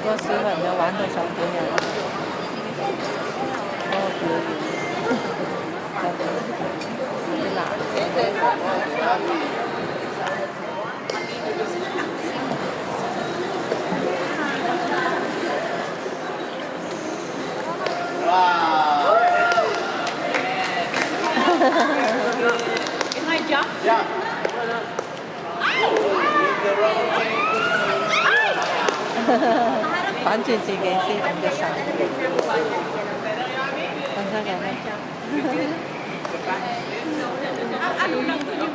多时很能玩的小朋友，哦，可以，Can I jump? Yeah. 反轉自己先，咁嘅手，咁樣嘅咩？ Ano lang to yung